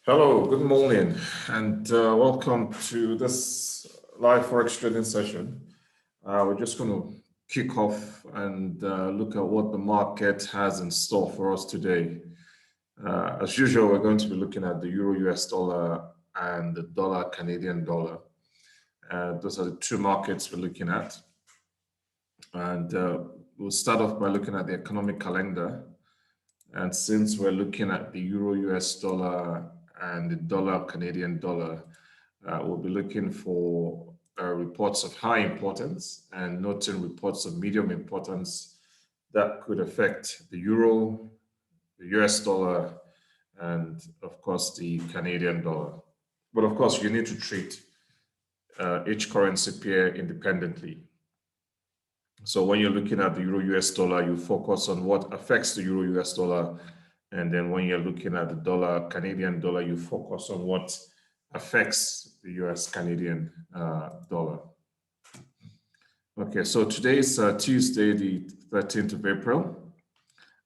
Hello, good morning, and welcome to this live Forex trading session. We're just going to kick off and look at what the market has in store for us today. As usual, we're going to be looking at the Euro US dollar and the dollar Canadian dollar. Those are the two markets we're looking at. And we'll start off by looking at the economic calendar. And since we're looking at the Euro US dollar and the dollar Canadian dollar, we'll be looking for reports of high importance and noting reports of medium importance that could affect the euro, the US dollar, and of course the Canadian dollar. But of course, you need to treat each currency pair independently. So when you're looking at the Euro US dollar, you focus on what affects the Euro US dollar. And then when you're looking at the dollar Canadian dollar, you focus on what affects the US Canadian dollar. Okay, so today is Tuesday, the 13th of April.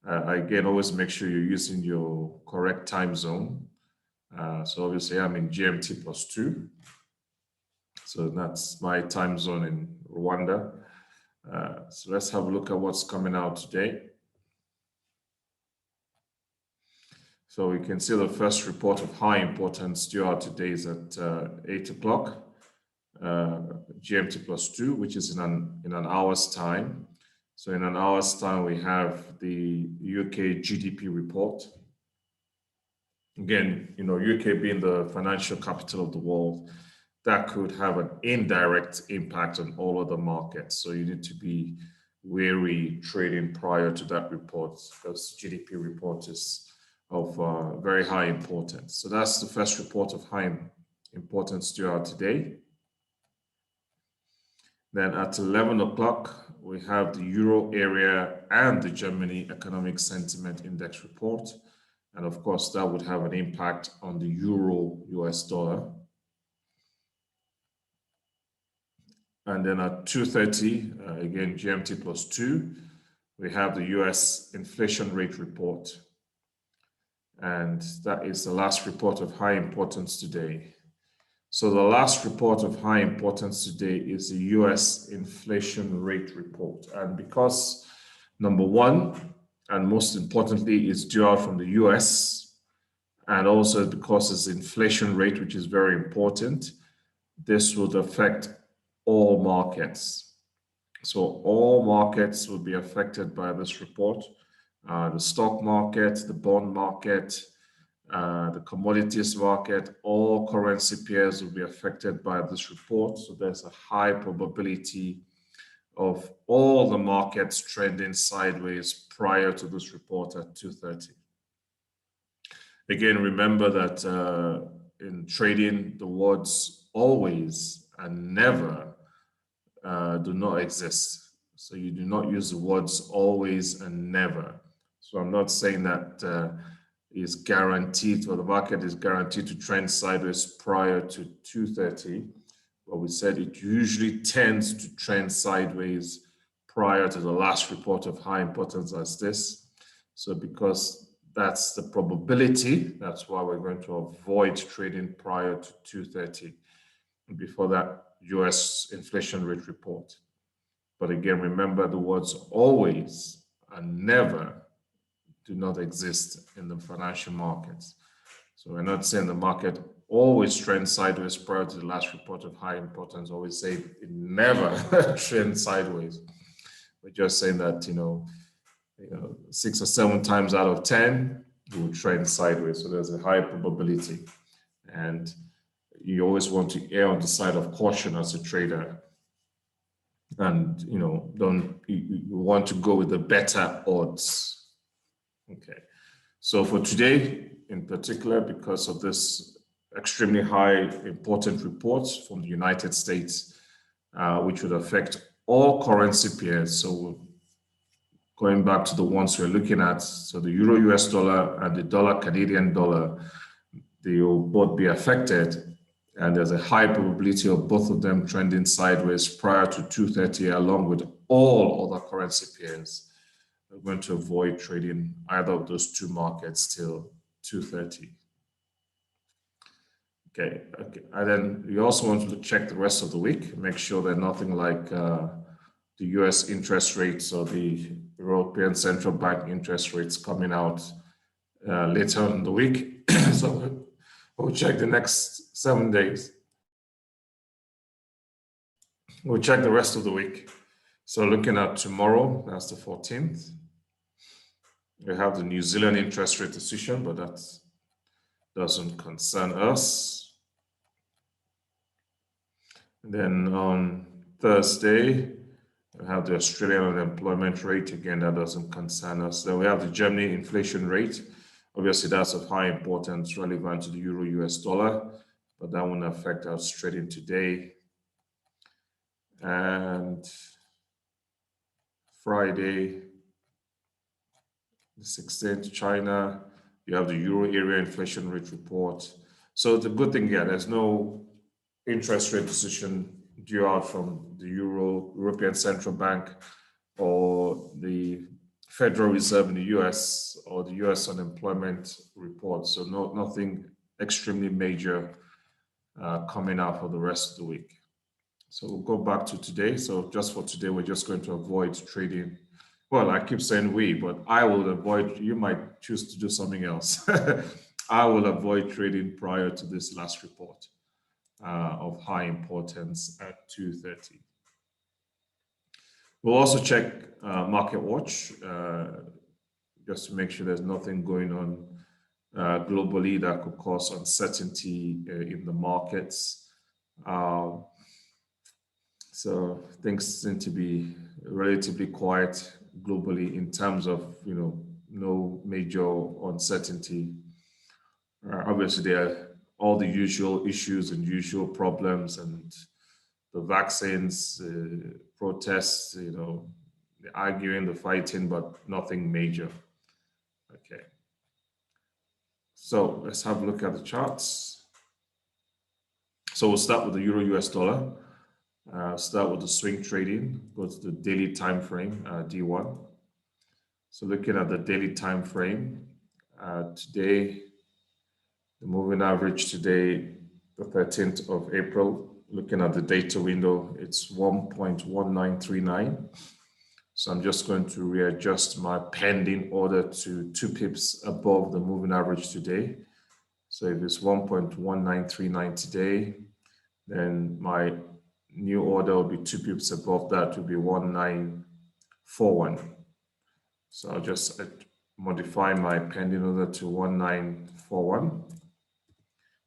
Again, always make sure you're using your correct time zone. So obviously I'm in GMT +2. So that's my time zone in Rwanda. So let's have a look at what's coming out today. So we can see the first report of high importance due out today is at 8 o'clock, GMT +2, which is in an hour's time. So in an hour's time, we have the UK Gdp report. Again, UK being the financial capital of the world, that could have an indirect impact on all other markets. So you need to be wary trading prior to that report, because GDP report is of very high importance. So that's the first report of high importance due out today. Then at 11 o'clock, we have the Euro area and the Germany Economic Sentiment Index report. And of course, that would have an impact on the Euro US dollar. And then at 2:30, again, GMT +2, we have the US inflation rate report. And that is the last report of high importance today. So the last report of high importance today is the US inflation rate report. And because number one, and most importantly, is due out from the US, and also because it's inflation rate, which is very important, this would affect all markets. So all markets will be affected by this report. The stock market, the bond market, the commodities market, all currency pairs will be affected by this report. So there's a high probability of all the markets trending sideways prior to this report at 2:30. Again, remember that in trading, the words always and never do not exist. So you do not use the words always and never. So I'm not saying that is guaranteed, or the market is guaranteed to trend sideways prior to 2:30, but we said it usually tends to trend sideways prior to the last report of high importance as this. So because that's the probability, that's why we're going to avoid trading prior to 2:30 before that US inflation rate report. But again, remember the words always and never do not exist in the financial markets. So we're not saying the market always trends sideways prior to the last report of high importance. Always say it never trends sideways. We're just saying that, 6 or 7 times out of 10, it will trend sideways. So there's a high probability. And you always want to err on the side of caution as a trader. And, you want to go with the better odds. Okay, so for today in particular, because of this extremely high important reports from the United States, which would affect all currency pairs. So going back to the ones we're looking at, so the Euro US dollar and the dollar Canadian dollar, they will both be affected. And there's a high probability of both of them trending sideways prior to 2:30, along with all other currency pairs. We're going to avoid trading either of those two markets till 2:30. Okay. And then you also want to check the rest of the week. Make sure that nothing like the US interest rates or the European Central Bank interest rates coming out later in the week. So we'll check the next 7 days. We'll check the rest of the week. So looking at tomorrow, that's the 14th. We have the New Zealand interest rate decision, but that doesn't concern us. And then on Thursday, we have the Australian unemployment rate. Again, that doesn't concern us. Then we have the Germany inflation rate. Obviously, that's of high importance relevant to the euro-US dollar, but that won't affect us trading today. And Friday, the 16th, China, you have the euro area inflation rate report. So the good thing here, there's no interest rate decision due out from the European Central Bank or the Federal Reserve in the US or the US unemployment report. So nothing extremely major coming out for the rest of the week. So we'll go back to today. So just for today, we're just going to avoid trading. Well, I keep saying we, but I will avoid, you might choose to do something else. I will avoid trading prior to this last report of high importance at 2:30. We'll also check Market Watch just to make sure there's nothing going on globally that could cause uncertainty in the markets. So things seem to be relatively quiet globally in terms of, no major uncertainty. Obviously, there are all the usual issues and usual problems and the vaccines, protests, the arguing, the fighting, but nothing major. Okay. So let's have a look at the charts. So we'll start with the euro-US dollar. Start with the swing trading, go to the daily time frame, D1. So looking at the daily time frame, today, the moving average today, the 13th of April, looking at the data window, it's 1.1939. So I'm just going to readjust my pending order to 2 pips above the moving average today. So if it's 1.1939 today, then my new order will be 2 pips above that, will be 1941. So I'll just modify my pending order to 1941.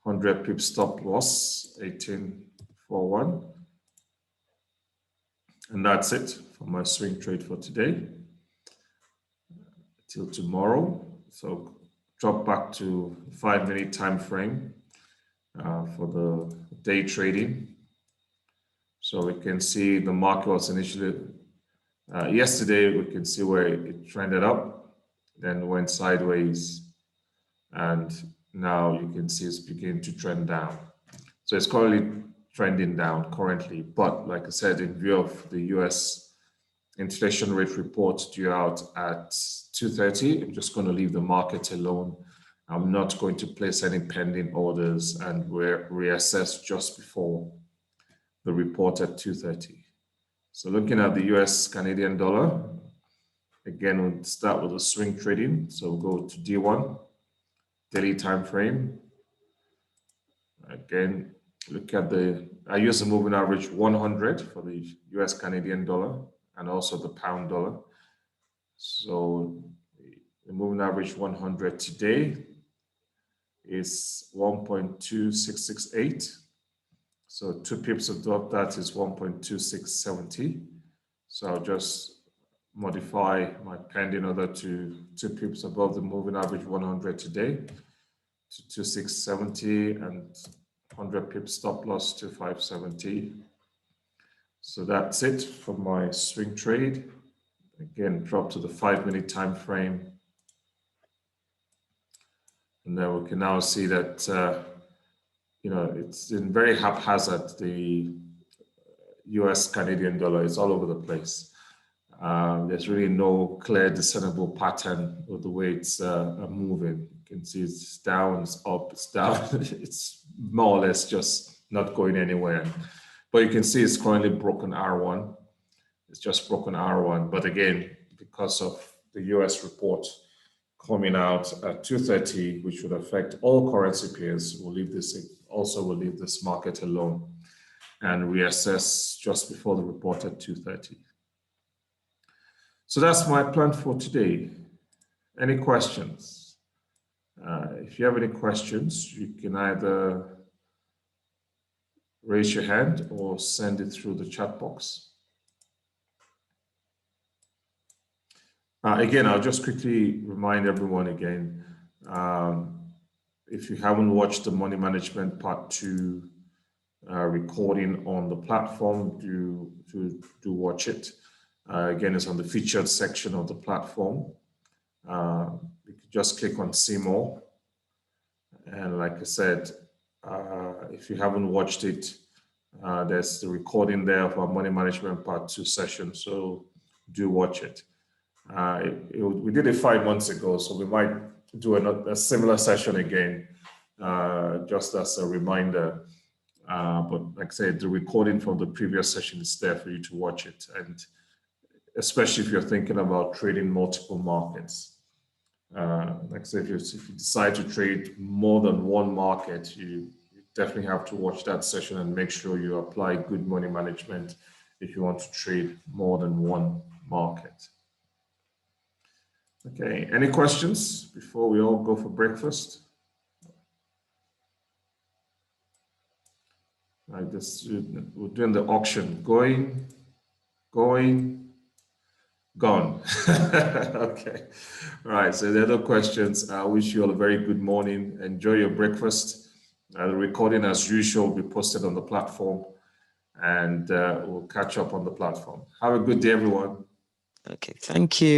100 pips stop loss, 1841. And that's it for my swing trade for today. Till tomorrow. So drop back to 5-minute time frame for the day trading. So we can see the market was initially, yesterday we can see where it trended up, then went sideways, and now you can see it's beginning to trend down. So it's currently trending down currently, but like I said, in view of the US inflation rate report due out at 2:30, I'm just going to leave the market alone. I'm not going to place any pending orders and reassess just before the report at 2:30. So looking at the US Canadian dollar, again, we'll start with the swing trading. So we'll go to D1, daily time frame. Again, look at I use the moving average 100 for the US Canadian dollar and also the pound dollar. So the moving average 100 today is 1.2668. So 2 pips above that is 1.2670. So I'll just modify my pending order to 2 pips above the moving average 100 today to 2670 and 100 pips stop loss to 570. So that's it for my swing trade. Again, drop to the 5-minute time frame. And then we can now see that it's in very haphazard. The US Canadian dollar is all over the place. There's really no clear discernible pattern of the way it's moving. You can see it's down, it's up, it's down. It's more or less just not going anywhere. But you can see it's currently broken R1. It's just broken R1. But again, because of the US report coming out at 2:30, which would affect all currency pairs, we'll leave this market alone and reassess just before the report at 2:30. So that's my plan for today. Any questions? If you have any questions, you can either raise your hand or send it through the chat box. Again, I'll just quickly remind everyone again, if you haven't watched the Money Management Part 2 recording on the platform, do watch it. Again, it's on the featured section of the platform. You can just click on See More. And like I said, if you haven't watched it, there's the recording there of our Money Management Part 2 session, so do watch it. We did it 5 months ago, so we might do a similar session again, just as a reminder. But like I said, the recording from the previous session is there for you to watch it, and especially if you're thinking about trading multiple markets. Like I said, if you decide to trade more than one market, you definitely have to watch that session and make sure you apply good money management if you want to trade more than one market. Okay, any questions before we all go for breakfast? Like this, we're doing the auction. Going, gone. Okay, all right, so there are no questions. I wish you all a very good morning. Enjoy your breakfast. The recording, as usual, will be posted on the platform, and we'll catch up on the platform. Have a good day, everyone. Okay, thank you.